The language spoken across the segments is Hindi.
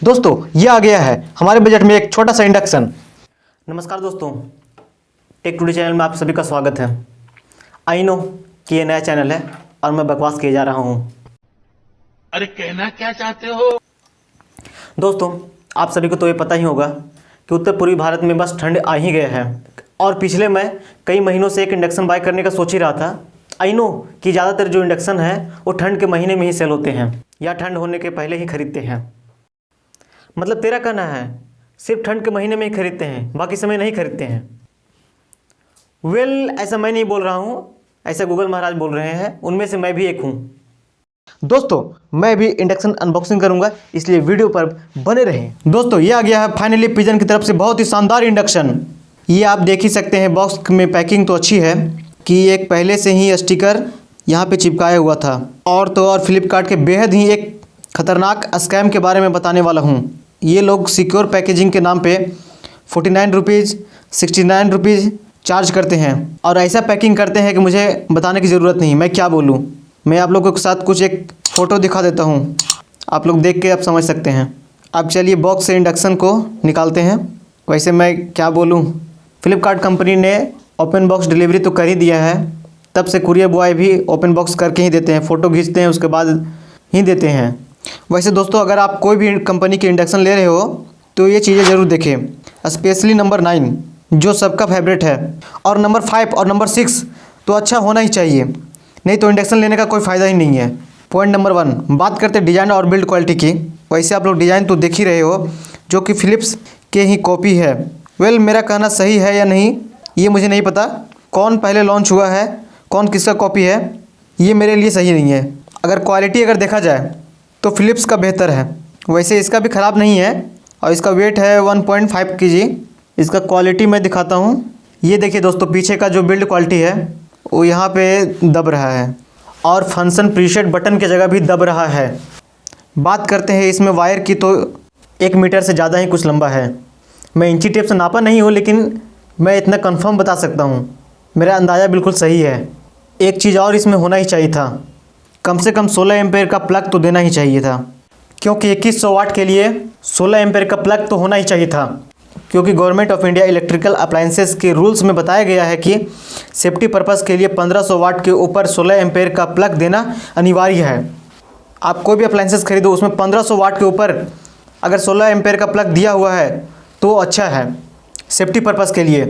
दोस्तों ये आ गया है हमारे बजट में एक छोटा सा इंडक्शन। नमस्कार दोस्तों, टेक टुडे चैनल में आप सभी का स्वागत है। आई नो कि ये नया चैनल है और मैं बकवास किए जा रहा हूँ। अरे कहना क्या चाहते हो? दोस्तों आप सभी को तो ये पता ही होगा कि उत्तर पूर्वी भारत में बस ठंड आ ही गया है और पिछले मैं कई महीनों से एक इंडक्शन बाय करने का सोच ही रहा था। आई नो कि ज़्यादातर जो इंडक्शन है वो ठंड के महीने में ही सेल होते हैं या ठंड होने के पहले ही खरीदते हैं। मतलब तेरा कहना है सिर्फ ठंड के महीने में ही खरीदते हैं, बाकी समय नहीं खरीदते हैं। ऐसा मैं नहीं बोल रहा हूँ, ऐसा गूगल महाराज बोल रहे हैं, उनमें से मैं भी एक हूँ। दोस्तों मैं भी इंडक्शन अनबॉक्सिंग करूंगा, इसलिए वीडियो पर बने रहें। दोस्तों ये आ गया है फाइनली पिजन की तरफ से बहुत ही शानदार इंडक्शन। ये आप देख ही सकते हैं, बॉक्स में पैकिंग तो अच्छी है कि एक पहले से ही स्टिकर यहाँ पे चिपकाया हुआ था। और तो और फ्लिपकार्ट के बेहद ही एक खतरनाक स्कैम के बारे में बताने वाला हूँ। ये लोग सिक्योर पैकेजिंग के नाम पे 49 रुपीज़ 69 रुपीज़ चार्ज करते हैं और ऐसा पैकिंग करते हैं कि मुझे बताने की ज़रूरत नहीं, मैं क्या बोलूँ। मैं आप लोगों के साथ कुछ एक फ़ोटो दिखा देता हूँ, आप लोग देख के आप समझ सकते हैं। अब चलिए बॉक्स से इंडक्शन को निकालते हैं। वैसे मैं क्या बोलूँ, फ्लिपकार्ट कंपनी ने ओपन बॉक्स डिलीवरी तो कर ही दिया है, तब से कुरियर बॉय भी ओपन बॉक्स करके ही देते हैं, फ़ोटो खींचते हैं उसके बाद ही देते हैं। वैसे दोस्तों अगर आप कोई भी कंपनी की इंडक्शन ले रहे हो तो ये चीज़ें ज़रूर देखें, स्पेशली नंबर 9 जो सबका फेवरेट है, और नंबर 5 और नंबर 6 तो अच्छा होना ही चाहिए, नहीं तो इंडक्शन लेने का कोई फ़ायदा ही नहीं है। पॉइंट नंबर 1, बात करते हैं डिज़ाइन और बिल्ड क्वालिटी की। वैसे आप लोग डिज़ाइन तो देख ही रहे हो जो कि फ़िलिप्स के ही कॉपी है। मेरा कहना सही है या नहीं ये मुझे नहीं पता, कौन पहले लॉन्च हुआ है, कौन किसका कॉपी है, ये मेरे लिए सही नहीं है। अगर क्वालिटी अगर देखा जाए तो फ़िलिप्स का बेहतर है। वैसे इसका भी ख़राब नहीं है और इसका वेट है 1.5 kg। इसका क्वालिटी मैं दिखाता हूँ। ये देखिए दोस्तों, पीछे का जो बिल्ड क्वालिटी है वो यहाँ पे दब रहा है और फंक्शन प्रीसेट बटन की जगह भी दब रहा है। बात करते हैं इसमें वायर की, तो 1 मीटर से ज़्यादा ही कुछ लंबा है। मैं इंची टेप से नापा नहीं हूँ, लेकिन मैं इतना कंफर्म बता सकता हूँ, मेरा अंदाज़ा बिल्कुल सही है। एक चीज़ और इसमें होना ही चाहिए था, कम से कम 16 एम्पेयर का प्लग तो देना ही चाहिए था, क्योंकि 2100 वाट के लिए 16 एम्पेयर का प्लग तो होना ही चाहिए था। क्योंकि government of India electrical appliances के रूल्स में बताया गया है कि सेफ्टी पर्पस के लिए 1500 वाट के ऊपर 16 एम्पेयर का प्लग देना अनिवार्य है। आप कोई भी अप्लायंसेस खरीदो उसमें 1500 वाट के ऊपर अगर 16 एम्पेयर का प्लग दिया हुआ है तो अच्छा है सेफ्टी पर्पस के लिए।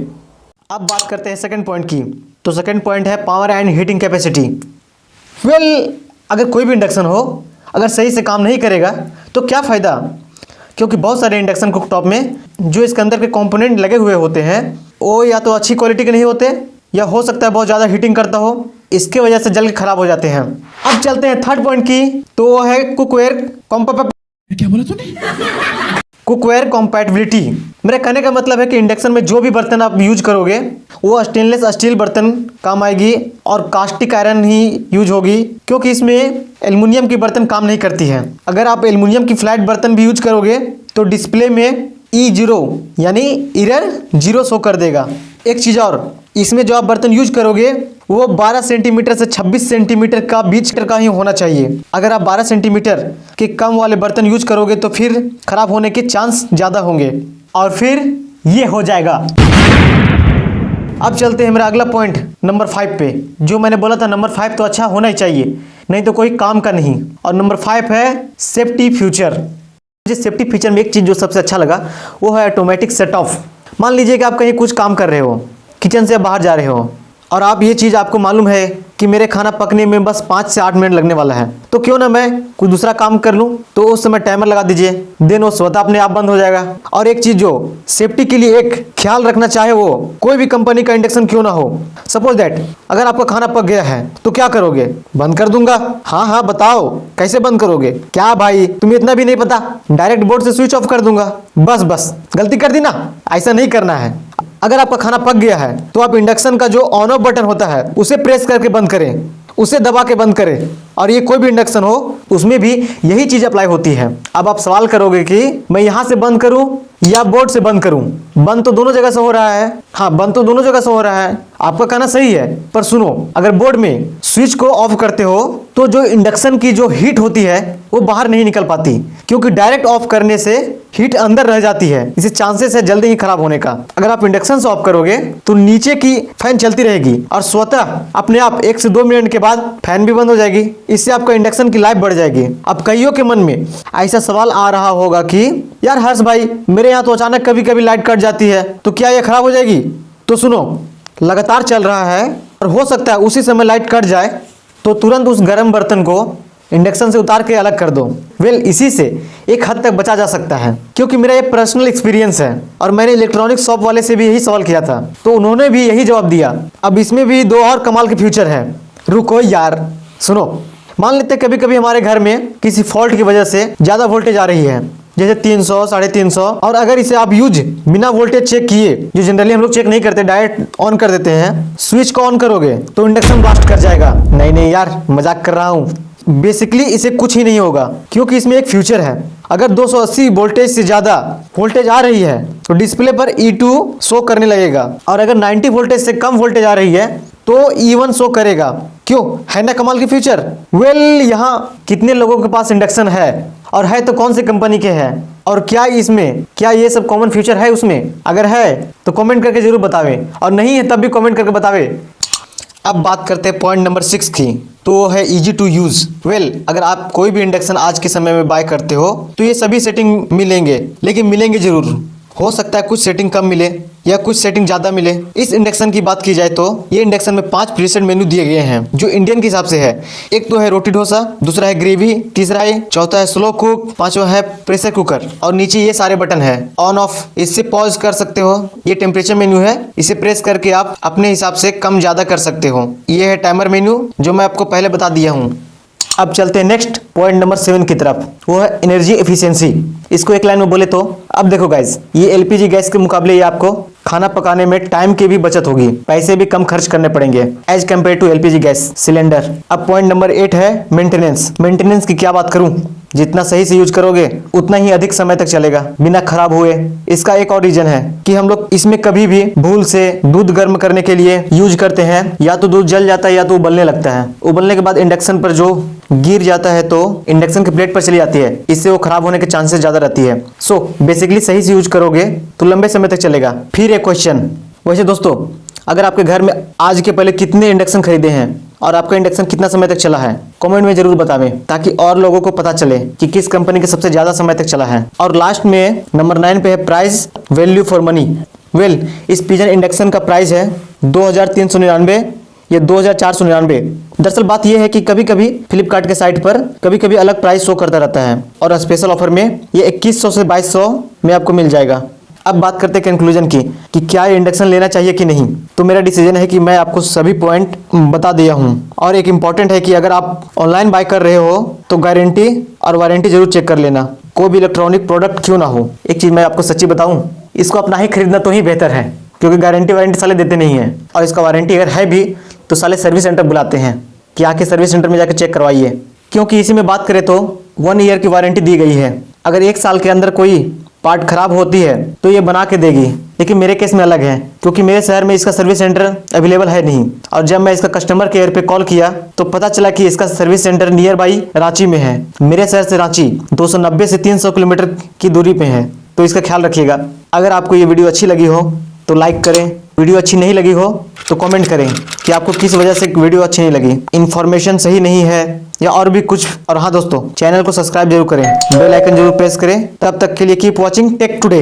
अब बात करते हैं सेकंड पॉइंट की, तो सेकंड पॉइंट है पावर एंड हीटिंग कैपेसिटी। अगर कोई भी इंडक्शन हो अगर सही से काम नहीं करेगा तो क्या फ़ायदा, क्योंकि बहुत सारे इंडक्शन कुकटॉप में जो इसके अंदर के कंपोनेंट लगे हुए होते हैं वो या तो अच्छी क्वालिटी के नहीं होते या हो सकता है बहुत ज़्यादा हीटिंग करता हो, इसके वजह से जल के ख़राब हो जाते हैं। अब चलते हैं थर्ड पॉइंट की, तो वो है कुकवेयर क्या बोला तूने? Cookware compatibility. मेरे कहने का मतलब है कि इंडक्शन में जो भी बर्तन आप यूज करोगे वो स्टेनलेस स्टील बर्तन काम आएगी और कास्टिक आयरन ही यूज होगी, क्योंकि इसमें एल्युमिनियम की बर्तन काम नहीं करती है। अगर आप एल्युमिनियम की फ्लैट बर्तन भी यूज करोगे तो डिस्प्ले में E0 यानी एरर 0 शो कर देगा। एक चीज़ और, इसमें जो आप बर्तन यूज करोगे वो 12 सेंटीमीटर से 26 सेंटीमीटर का बीच का ही होना चाहिए। अगर आप 12 सेंटीमीटर के कम वाले बर्तन यूज करोगे तो फिर खराब होने के चांस ज़्यादा होंगे और फिर ये हो जाएगा। अब चलते हैं मेरा अगला पॉइंट नंबर 5 पे, जो मैंने बोला था नंबर 5 तो अच्छा होना ही चाहिए, नहीं तो कोई काम का नहीं। और नंबर 5 है सेफ्टी फीचर। मुझे सेफ्टी फीचर में एक चीज़ जो सबसे अच्छा लगा वो है ऑटोमेटिक सेट ऑफ। मान लीजिए कि आप कहीं कुछ काम कर रहे हो, किचन से बाहर जा रहे हो और आप ये चीज़ आपको मालूम है कि मेरे खाना पकने में बस 5 से 8 मिनट लगने वाला है, तो क्यों ना मैं कुछ दूसरा काम कर लूँ, तो उस समय टाइमर लगा दीजिए, देन वो स्वतः अपने आप बंद हो जाएगा। और एक चीज़ जो सेफ्टी के लिए एक ख्याल रखना चाहे वो कोई भी कंपनी का इंडक्शन क्यों ना हो, सपोज दैट अगर आपका खाना पक गया है तो क्या करोगे, बंद कर दूंगा। हाँ बताओ कैसे बंद करोगे, क्या भाई तुम्हें इतना भी नहीं पता, डायरेक्ट बोर्ड से स्विच ऑफ कर दूंगा, बस गलती कर दी ना, ऐसा नहीं करना है। अगर आपका खाना पक गया है तो आप इंडक्शन का जो ऑन ऑफ बटन होता है उसे प्रेस करके बंद करें, उसे दबा के बंद करें। और ये कोई भी इंडक्शन हो उसमें भी यही चीज अप्लाई होती है। अब आप सवाल करोगे कि मैं यहां से बंद करूं या बोर्ड से बंद करूं? बंद तो दोनों जगह से हो रहा है। हाँ, बंद तो दोनों जगह से हो रहा है, आपका कहना सही है। पर सुनो, अगर बोर्ड में स्विच को ऑफ करते हो तो जो इंडक्शन की जो हीट होती है वो बाहर नहीं निकल पाती, क्योंकि डायरेक्ट ऑफ करने से हीट अंदर रह जाती है। इसे चांसेस है जल्दी ही खराब होने का। अगर आप इंडक्शन से ऑफ करोगे तो नीचे की फैन चलती रहेगी और स्वतः अपने आप 1 से 2 मिनट के बाद फैन भी बंद हो जाएगी। इससे आपका इंडक्शन की लाइफ बढ़ जाएगी। अब कईयों के मन में ऐसा सवाल आ रहा होगा कि यार हर्ष भाई, मेरे यहाँ तो अचानक कभी कभी लाइट कट जाती है, तो क्या ये खराब हो जाएगी? तो सुनो, लगातार चल रहा है और हो सकता है उसी समय लाइट कट जाए, तो तुरंत उस गर्म बर्तन को इंडक्शन से उतार के अलग कर दो। इसी से एक हद तक बचा जा सकता है, क्योंकि मेरा ये पर्सनल एक्सपीरियंस है और मैंने इलेक्ट्रॉनिक शॉप वाले से भी यही सवाल किया था, तो उन्होंने भी यही जवाब दिया। अब इसमें भी 2 और कमाल के फ्यूचर है। रुको यार, सुनो। मान लेते कभी कभी हमारे घर में किसी फॉल्ट की वजह से ज़्यादा वोल्टेज आ रही है, जैसे 300, 350, और अगर इसे आप यूज बिना वोल्टेज चेक किए, जो जनरली हम लोग चेक नहीं करते, डायरेक्ट ऑन कर देते हैं, स्विच को ऑन करोगे तो इंडक्शन ब्लास्ट कर जाएगा। नहीं यार, मजाक कर रहा हूँ। बेसिकली इसे कुछ ही नहीं होगा, क्योंकि इसमें एक फ्यूचर है। अगर 280 वोल्टेज से ज़्यादा वोल्टेज आ रही है तो डिस्प्ले पर E2 शो करने लगेगा, और अगर 90 वोल्टेज से कम वोल्टेज आ रही है तो E1 शो करेगा। क्यों? है ना कमाल की फीचर। यहाँ कितने लोगों के पास इंडक्शन है, और है तो कौन सी कंपनी के हैं, और क्या ये सब कॉमन फीचर है उसमें? अगर है तो कमेंट करके जरूर बतावें, और नहीं है तब भी कमेंट करके बतावें। अब बात करते हैं पॉइंट नंबर 6 की, तो वो है इजी टू यूज। अगर आप कोई भी इंडक्शन आज के समय में बाय करते हो तो ये सभी सेटिंग मिलेंगे, लेकिन मिलेंगे जरूर। हो सकता है कुछ सेटिंग कम मिले या कुछ सेटिंग ज़्यादा मिले। इस इंडक्शन की बात की जाए तो ये इंडक्शन में 5 प्रीसेट मेन्यू दिए गए हैं, जो इंडियन के हिसाब से है। एक तो है रोटी डोसा, दूसरा है ग्रेवी, तीसरा है, चौथा है स्लो कुक, पांचवा है प्रेशर कुकर, और नीचे ये सारे बटन है ऑन ऑफ। इससे पॉज कर सकते हो। ये टेम्परेचर मेन्यू है, इसे प्रेस करके आप अपने हिसाब से कम ज़्यादा कर सकते हो। ये है टाइमर मेन्यू, जो मैं आपको पहले बता दिया हूँ। अब चलते हैं नेक्स्ट पॉइंट नंबर 7 की तरफ, वो है एनर्जी एफिशिएंसी। इसको एक लाइन में बोले तो, अब देखो गाइज, ये एलपीजी गैस के मुकाबले ये आपको खाना पकाने में टाइम की भी बचत होगी, पैसे भी कम खर्च करने पड़ेंगे as compare to LPG gas cylinder. अब पॉइंट नंबर 8 है मेंटेनेंस की क्या बात करूं, जितना सही से यूज करोगे उतना ही अधिक समय तक चलेगा बिना खराब हुए। इसका एक और रीजन है कि हम लोग इसमें कभी भी भूल से दूध गर्म करने के लिए यूज करते हैं, या तो दूध जल जाता है या तो उबलने लगता है। उबलने के बाद इंडक्शन पर जो गिर जाता है तो इंडक्शन की प्लेट पर चली जाती है, इससे वो खराब होने के चांसेस ज्यादा रहती है। सो बेसिकली सही से यूज करोगे तो लंबे समय तक चलेगा। फिर एक क्वेश्चन, वैसे दोस्तों, अगर आपके घर में आज के पहले कितने इंडक्शन खरीदे हैं और आपका इंडक्शन कितना समय तक चला है, कमेंट में जरूर बतावें, ताकि और लोगों को पता चले कि किस कंपनी के सबसे ज्यादा समय तक चला है। और लास्ट में नंबर 9 पे है प्राइस वैल्यू फॉर मनी। इस पिजन इंडक्शन का प्राइस है 2399 या 2499। दरअसल बात यह है कि कभी कभी फ्लिपकार्ट के साइट पर कभी कभी अलग प्राइस शो करता रहता है, और स्पेशल ऑफर में ये 2100 से 2200 में आपको मिल जाएगा। अब बात करते हैं कंक्लूजन की कि क्या ये इंडक्शन लेना चाहिए कि नहीं। तो मेरा डिसीजन है कि मैं आपको सभी पॉइंट बता दिया हूँ। और एक इम्पॉर्टेंट है कि अगर आप ऑनलाइन बाय कर रहे हो तो गारंटी और वारंटी जरूर चेक कर लेना, कोई भी इलेक्ट्रॉनिक प्रोडक्ट क्यों ना हो। एक चीज़ मैं आपको सच्ची बताऊँ, इसको अपना ही खरीदना तो ही बेहतर है, क्योंकि गारंटी वारंटी साले देते नहीं है, और इसका वारंटी अगर है भी तो साले सर्विस सेंटर बुलाते हैं कि आके सर्विस सेंटर में जाकर चेक करवाइए। क्योंकि इसी में बात करें तो 1 ईयर की वारंटी दी गई है। अगर 1 साल के अंदर कोई पार्ट खराब होती है तो ये बना के देगी, लेकिन मेरे केस में अलग है, क्योंकि मेरे शहर में इसका सर्विस सेंटर अवेलेबल है नहीं। और जब मैं इसका कस्टमर केयर पे कॉल किया तो पता चला कि इसका service centre near by Ranchi में है। मेरे शहर से रांची 290 से 300 किलोमीटर की दूरी पे है, तो इसका ख्याल रखिएगा। अगर आपको ये वीडियो अच्छी लगी हो तो लाइक करें, वीडियो अच्छी नहीं लगी हो तो कमेंट करें कि आपको किस वजह से वीडियो अच्छी नहीं लगी, इन्फॉर्मेशन सही नहीं है या और भी कुछ। और हाँ दोस्तों, चैनल को सब्सक्राइब जरूर करें, बेल आइकन जरूर प्रेस करें। तब तक के लिए कीप वॉचिंग टेक टुडे।